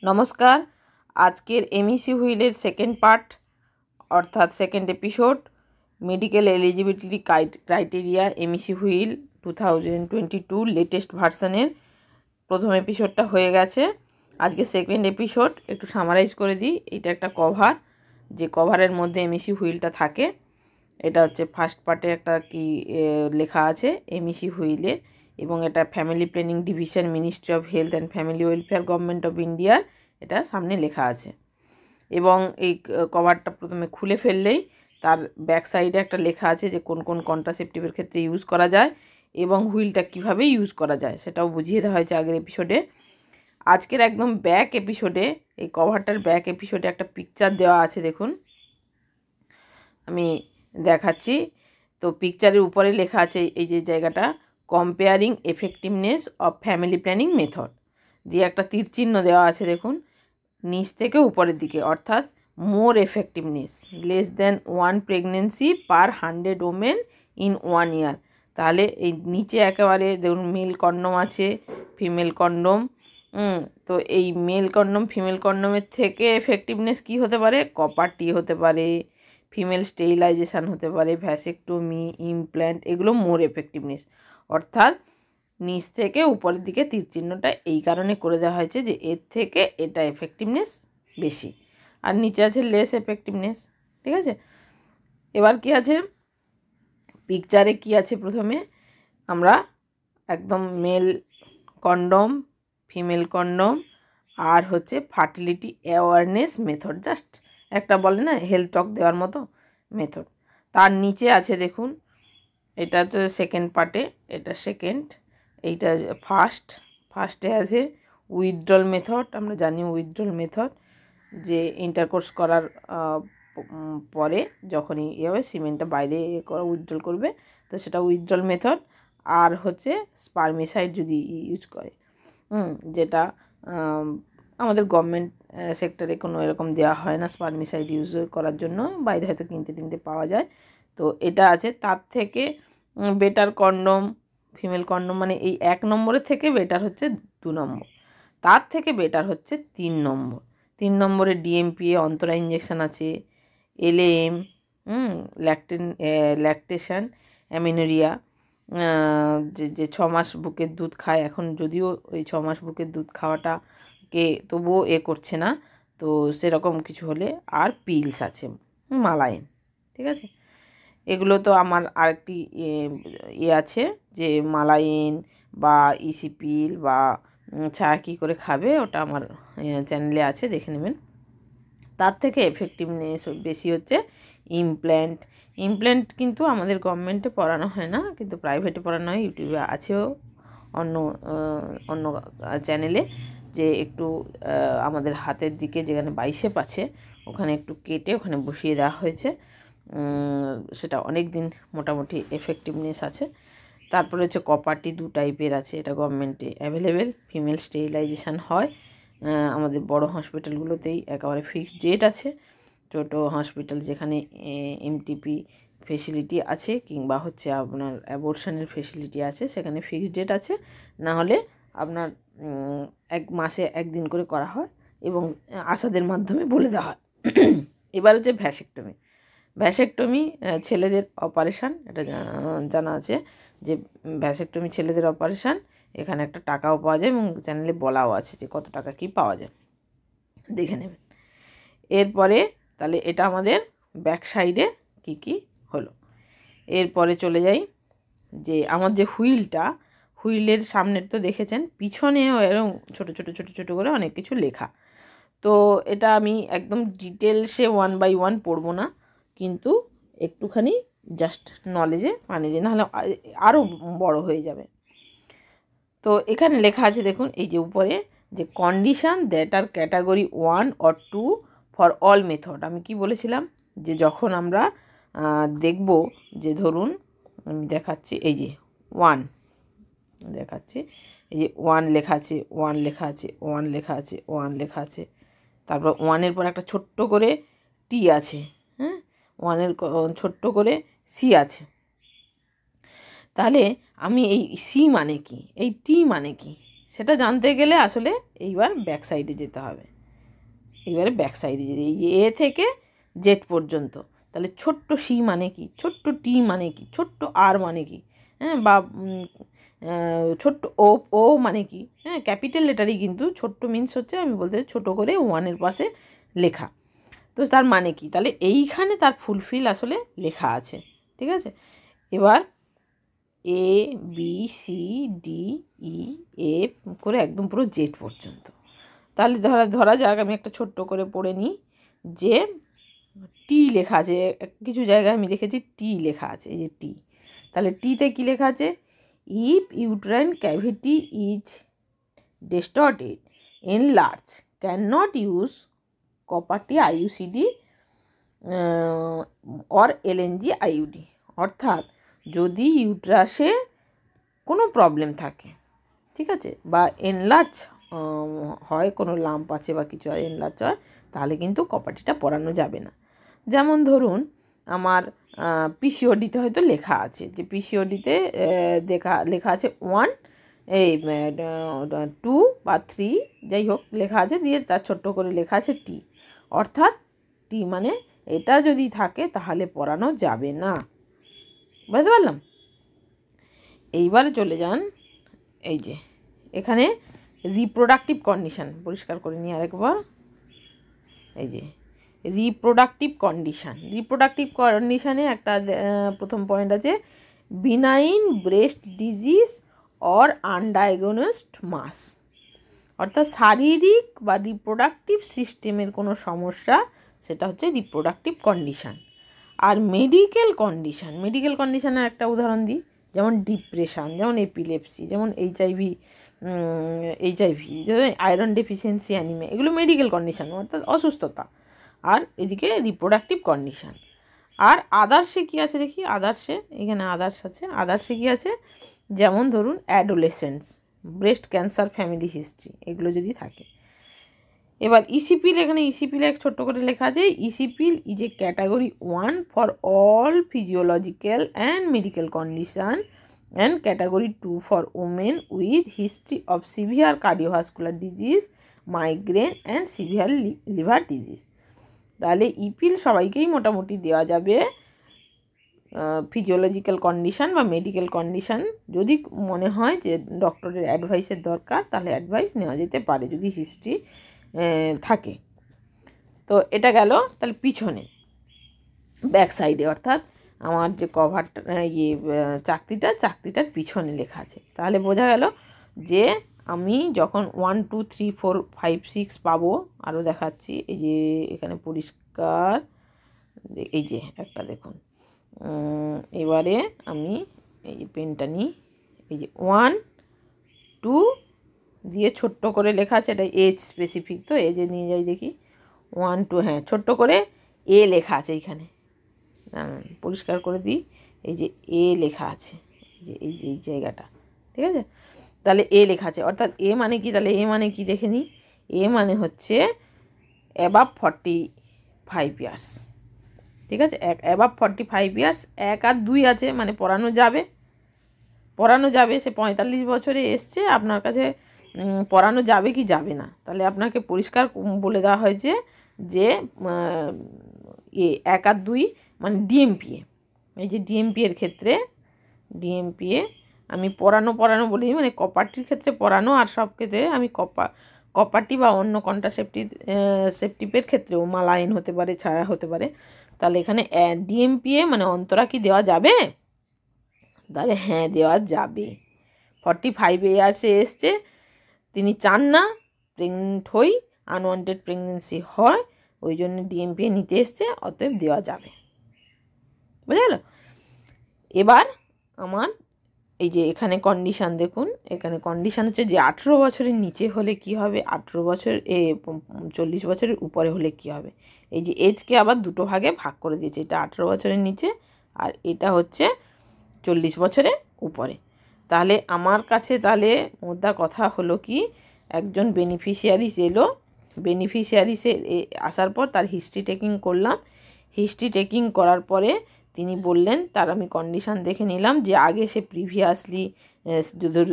নমস্কার। আজকের এমইসি হুইলের সেকেন্ড পার্ট অর্থাৎ second episode medical eligibility criteria MEC wheel 2022 latest ভার্সনের প্রথম এপিসোডটা হয়ে গেছে। আজকে সেকেন্ড এপিসোড একটু সামারাইজ করে দিই। এটা একটা কভার, যে কভারের মধ্যে এমইসি হুইলটা থাকে। এটা হচ্ছে ফার্স্ট পার্টে একটা কি লেখা আছে এমইসি হুইলে, এবং এটা family planning division, ministry of health and family welfare, government of ইন্ডিয়ার এটা সামনে লেখা আছে। এবং এই কভারটা প্রথমে খুলে ফেললেই তার ব্যাক সাইডে একটা লেখা আছে যে কোন কোন কন্ট্রাসেপটিভের ক্ষেত্রে ইউজ করা যায় এবং হুইলটা কিভাবে ইউজ করা যায় সেটাও বুঝিয়ে দেওয়া হয়েছে আগের এপিসোডে। আজকের একদম ব্যাক এপিসোডে, এই কভারটার ব্যাক এপিসোডে একটা পিকচার দেওয়া আছে, দেখুন আমি দেখাচ্ছি। তো পিকচারের উপরে লেখা আছে এই যে জায়গাটা, comparing effectiveness of family planning method দিয়ে একটা তীর চিহ্ন দেওয়া আছে, দেখুন নিচ থেকে উপরের দিকে, অর্থাৎ more effectiveness less than 1 pregnancy per 100 women in 1 year. তাহলে এই নিচে একেবারে দেখুন মেল কন্ডম আছে, ফিমেল কন্ডম। তো এই মেল কন্ডম ফিমেল কন্ডমের থেকে এফেক্টিভনেস কি হতে পারে? কপার টি হতে পারে, ফিমেল স্টেরিলাইজেশান হতে পারে, ভ্যাসেক্টমি, ইমপ্ল্যান্ট, এগুলো মোর এফেক্টিভনেস। অর্থাৎ নিচ থেকে উপরের দিকে তীর চিহ্নটা এই কারণে করে দেওয়া হয়েছে যে এর থেকে এটা এফেক্টিভনেস বেশি, আর নিচে আছে লেস এফেক্টিভনেস। ঠিক আছে, এবার কি আছে পিকচারে, কি আছে প্রথমে আমরা একদম মেল কন্ডম, ফিমেল কন্ডম, আর হচ্ছে ফার্টিলিটি অ্যাওয়ারনেস মেথড, জাস্ট একটা বলে না হেলথ টক দেওয়ার মতো মেথড। তার নিচে আছে দেখুন, এটা তো সেকেন্ড পার্টে, এটা সেকেন্ড, এইটা ফার্স্টে আছে উইথড্রল মেথড। আমরা জানি উইথড্রল মেথড যে ইন্টারকোর্স করার পরে যখনই হবে সিমেন্টটা বাইরে উইথড্রল করবে, তো সেটা উইথড্রল মেথড। আর হচ্ছে স্পার্মিসাইড যদি ইউজ করে, যেটা আমাদের গভর্নমেন্ট সেক্টরে কোনো এরকম দেওয়া হয় না স্পার্মিসাইড ইউজ করার জন্য, বাইরে হয়তো কিনতে পাওয়া যায়। তো এটা আছে। তার থেকে বেটার কন্ডম, ফিমেল কন্ডম, মানে এই 1 নম্বরের থেকে বেটার হচ্ছে 2 নম্বর, তার থেকে বেটার হচ্ছে 3 নম্বর। 3 নম্বরে ডিএমপিএ অন্তরা ইঞ্জেকশান আছে, এলএএম, ল্যাকটেশন অ্যামিনোরিয়া, যে 6 মাস বুকের দুধ খায়, এখন যদিও ওই 6 মাস বুকের দুধ খাওয়াটাকে তবুও করছে না, তো সেরকম কিছু হলে, আর পিলস আছে, মালাইন। ঠিক আছে, এগুলো তো আমার আরেকটি আছে যে মালাইন বা ইসি পিল বা চা কী করে খাবে, ওটা আমার চ্যানেলে আছে, দেখে নেবেন। তার থেকে এফেক্টিভনেস বেশি হচ্ছে ইমপ্ল্যান্ট কিন্তু আমাদের গভর্নমেন্টে পড়ানো হয় না, কিন্তু প্রাইভেটে পড়ানো হয়, ইউটিউবে আছেও অন্য অন্য চ্যানেলে, যে একটু আমাদের হাতের দিকে যেখানে বাইসেপ আছে ওখানে একটু কেটে ওখানে বসিয়ে দেওয়া হয়েছে, সেটা অনেক দিন মোটামুটি এফেক্টিভনেস আছে। তারপরে হচ্ছে কপারটি 2 টাইপের আছে, এটা গভর্নমেন্টে অ্যাভেলেবেল, ফিমেল স্টেরিলাইজেশান হয় আমাদের বড় হসপিটালগুলোতেই একেবারে ফিক্সড ডেট আছে। ছোটো হসপিটাল যেখানে এমটিপি ফেসিলিটি আছে কিংবা হচ্ছে আপনার অ্যাবর্শনের ফেসিলিটি আছে, সেখানে ফিক্সড ডেট আছে, না হলে আপনার 1 মাসে 1 দিন করে করা হয় এবং আশাদের মাধ্যমে বলে দেওয়া হয়। এবার হচ্ছে ভ্যাসেক্টমি ছেলেদের অপারেশান, এটা জানা আছে যে ভ্যাসেক্টমি ছেলেদের অপারেশান, এখানে একটা টাকাও পাওয়া যায় এবং চ্যানেলে বলাও আছে যে কত টাকা কি পাওয়া যায়, দেখে নেবেন। এরপরে তাহলে এটা আমাদের ব্যাক সাইডে কি হলো। এরপরে চলে যাই যে আমার যে হুইলের সামনের তো দেখেছেন, পিছনেও এরকম ছোটো করে অনেক কিছু লেখা। তো এটা আমি একদম ডিটেলসে 1 বাই 1 পড়বো না, কিন্তু একটুখানি জাস্ট নলেজে বানিয়ে দিই, নাহলে আরও বড় হয়ে যাবে। তো এখানে লেখা আছে দেখুন, এই যে উপরে যে condition that are category 1 or 2 for all method. আমি কি বলেছিলাম যে যখন আমরা দেখব যে ধরুন আমি দেখাচ্ছি, এই যে 1 দেখাচ্ছি, এই যে 1 লেখা আছে, 1 লেখা আছে, 1 লেখা আছে, 1 লেখা আছে, তারপর 1-এর পর একটা ছোট্ট করে টি আছে, 1-এর ছোট্ট করে সি আছে। তাহলে আমি এই সি মানে কি, এই টি মানে কি, সেটা জানতে গেলে আসলে এইবার ব্যাক সাইডে যেতে হবে। এবারে ব্যাক সাইডে যেতে, এই এ থেকে জেড পর্যন্ত, তাহলে ছোট্ট সি মানে কি, ছোট্ট টি মানে কি, ছোট্ট আর মানে কি, হ্যাঁ, বা ছোট্ট ও মানে কি, হ্যাঁ, ক্যাপিটাল লেটারই কিন্তু ছোট্ট মিন্স হচ্ছে আমি বলতে ছোটো করে ওয়ানের পাশে লেখা। তো তার মানে কি, তাহলে এইখানে তার ফুলফিল আসলে লেখা আছে, ঠিক আছে। এবার A B C D E F করে একদম পুরো জেড পর্যন্ত। তাহলে ধরা যাক আমি একটা ছোট্ট করে পড়ে নিই যে টি লেখা আছে, কিছু জায়গায় আমি দেখেছি টি লেখা আছে, এই যে টি। তাহলে টিতে কী লেখা আছে, if uterine cavity is distorted enlarge can not use copper T IUCD or LNG IUD. অর্থাৎ যদি ইউট্রাসে কোনো প্রবলেম থাকে, ঠিক আছে, বা এনলার্জ হয়, কোনো লাম্প আছে বা কিছু এনলার্জ হয়, তাহলে কিন্তু কপারটিটা পরানো যাবে না। যেমন ধরুন আমার পিসিওডিতে হয়তো লেখা আছে যে পিসিওডিতে লেখা আছে 1 এই 2 বা 3 যাই হোক লেখা আছে, দিয়ে তার ছোট্ট করে লেখা আছে টি। অর্থাৎ টি মানে এটা যদি থাকে তাহলে পরানো যাবে না। বুঝতে পারলাম? এইবারে চলে যান এই যে এখানে রিপ্রোডাক্টিভ কন্ডিশান, পরিষ্কার করে নিই আরেকবার। এই যে রিপ্রোডাক্টিভ কন্ডিশানে একটা প্রথম পয়েন্ট আছে, benign breast disease or undiagnosed মাস। অর্থাৎ শারীরিক বা রিপ্রোডাক্টিভ সিস্টেমের কোনো সমস্যা, সেটা হচ্ছে রিপ্রোডাক্টিভ কন্ডিশান। আর মেডিকেল কন্ডিশানের একটা উদাহরণ দিই, যেমন ডিপ্রেশান, যেমন এপিলেপসি, যেমন এইচআইভি, আয়রন ডেফিসিয়েন্সি অ্যানিমিয়া, এগুলো মেডিকেল কন্ডিশান অর্থাৎ অসুস্থতা। আর এদিকে রিপ্রোডাক্টিভ কন্ডিশান। আর আদার্সে কী আছে দেখি, এখানে আদার্স আছে। আদার্সে কী আছে, যেমন ধরুন adolescence, breast cancer family history, এগুলো যদি থাকে। এবার ইসিপিল, এখানে ইসিপিল এক ছোট্ট করে লেখা আছে, EC pill is a category 1 for all physiological and medical condition and category 2 for women with history of severe cardiovascular disease, migraine and severe liver disease. তাহলে ইপিল সবাইকেই মোটামুটি দেওয়া যাবে, ফিজিওলজিক্যাল কন্ডিশান বা মেডিকেল কন্ডিশান যদি মনে হয় যে ডক্টরের অ্যাডভাইসের দরকার, তাহলে অ্যাডভাইস নেওয়া যেতে পারে যদি হিস্ট্রি থাকে। তো এটা গেল তাহলে পিছনে ব্যাক সাইডে, অর্থাৎ আমার যে কভারটা চাকতিটার পিছনে লেখা আছে। তাহলে বোঝা গেল যে আমি যখন 1 2 3 4 5 6 পাবো, আরও দেখাচ্ছি, এই যে এখানে পরিষ্কার, এই যে একটা দেখুন। এবারে আমি এই যে পেনটা নিই, এই যে 1 2 দিয়ে ছোট্ট করে লেখা আছে, এটা এজ স্পেসিফিক, তো এজে নিয়ে যাই দেখি 1 2, হ্যাঁ ছোট্ট করে এ লেখা আছে এইখানে, পরিষ্কার করে দিই, এই যে এ লেখা আছে, এই যে এই জায়গাটা, ঠিক আছে। তাহলে এ লেখা আছে, অর্থাৎ এ মানে কি, তাহলে এ মানে কি দেখে নিই, এ মানে হচ্ছে অ্যাবাভ 45 ইয়ার্স, ঠিক আছে। অ্যাবাভ 45 ইয়ার্স, 1 আর 2 আছে, মানে পড়ানো যাবে। সে 45 বছরে এসছে, আপনার কাছে পড়ানো যাবে কি যাবে না, তাহলে আপনাকে পরিষ্কার বলে দেওয়া হয়েছে যে 1 আর 2 মানে ডিএমপিএ। এই যে ডিএমপিএর ক্ষেত্রে, ডিএমপিএ আমি পড়ানো বলি, মানে কপারটির ক্ষেত্রে পড়ানো, আর সব ক্ষেত্রে আমি কপারটি বা অন্য কন্ট্রাসেপটিভের ক্ষেত্রেও মালাইন হতে পারে, ছায়া হতে পারে। তাহলে এখানে ডিএমপিএ মানে অন্তরা কি দেওয়া যাবে, তাহলে হ্যাঁ দেওয়া যাবে। 45 ইয়ার্সে এসছে, তিনি চান না প্রেগনেন্ট হই, আনওয়ান্টেড প্রেগনেন্সি হয়, ওই জন্য ডিএমপিএ নিতে এসছে, অতএব দেওয়া যাবে। বুঝা গেল? এবার আমার এই যে এখানে কন্ডিশান দেখুন, এখানে কন্ডিশান হচ্ছে যে 18 বছরের নিচে হলে কি হবে, 18 বছর 40 বছরের উপরে হলে কি হবে। এই যে এজকে আবার দুটো ভাগে ভাগ করে দিয়েছে, এটা 18 বছরের নিচে আর এটা হচ্ছে 40 বছরের উপরে। তাহলে আমার কাছে তাহলে মোদ্দা কথা হলো কি, একজন বেনিফিশিয়ারিস এলো, বেনিফিশিয়ারিসে আসার পর তার হিস্ট্রি টেকিং করলাম, হিস্ট্রি টেকিং করার পরে তিনি বললেন, তার আমি কন্ডিশান দেখে নিলাম যে আগে সে প্রিভিয়াসলি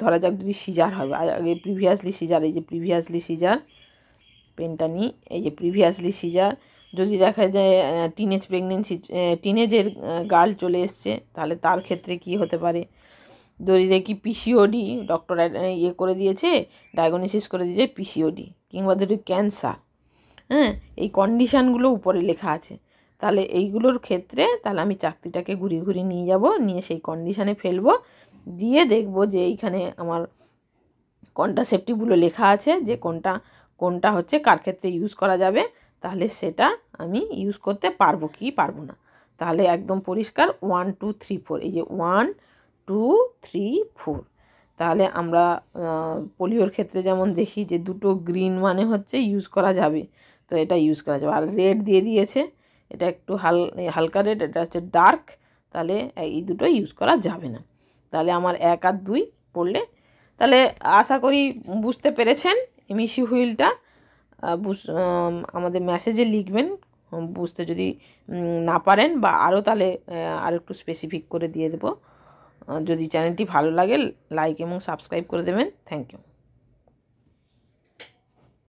ধরা যাক যদি সিজার হবে, আগে প্রিভিয়াসলি সিজার, এই যে প্রিভিয়াসলি সিজার, পেনটা নিই, এই যে প্রিভিয়াসলি সিজার, যদি দেখা যায় টিনেজ প্রেগনেন্সি, টিনেজের গার্ল চলে এসছে, তাহলে তার ক্ষেত্রে কি হতে পারে। যদি দেখি পিসিওডি, ডক্টর ইয়ে করে দিয়েছে, ডায়াগনোসিস করে দিয়েছে পিসিওডি, কিংবা ধরি ক্যান্সার, হ্যাঁ, এই কন্ডিশানগুলো উপরে লেখা আছে। তাহলে এইগুলোর ক্ষেত্রে তাহলে আমি চাকতিটাকে ঘুরিয়ে ঘুরিয়ে নিয়ে যাব, নিয়ে সেই কন্ডিশানে ফেলবো, দিয়ে দেখব যে এইখানে আমার কন্ট্রাসেপটিভগুলো লেখা আছে, যে কোনটা হচ্ছে কার ক্ষেত্রে ইউজ করা যাবে, তাহলে সেটা আমি ইউজ করতে পারবো কি পারবো না। তাহলে একদম পরিষ্কার 1 2 3 4, এই যে 1 2 3 4। তাহলে আমরা পোলিওর ক্ষেত্রে যেমন দেখি যে দুটো গ্রিন মানে হচ্ছে ইউজ করা যাবে, তো এটা ইউজ করা যাবে। আর রেড দিয়ে দিয়েছে, এটা একটু হালকা রেড, এটা হচ্ছে ডার্ক, তাহলে এই দুটো ইউজ করা যাবে না। তাহলে আমার 1 আর 2 পড়লে, তাহলে আশা করি বুঝতে পেরেছেন এমইসি হুইলটা। আমাদের মেসেজে লিখবেন বুঝতে যদি না পারেন, বা আরও তাহলে আর একটু স্পেসিফিক করে দিয়ে দেবো। যদি চ্যানেলটি ভালো লাগে লাইক এবং সাবস্ক্রাইব করে দেবেন। Thank you.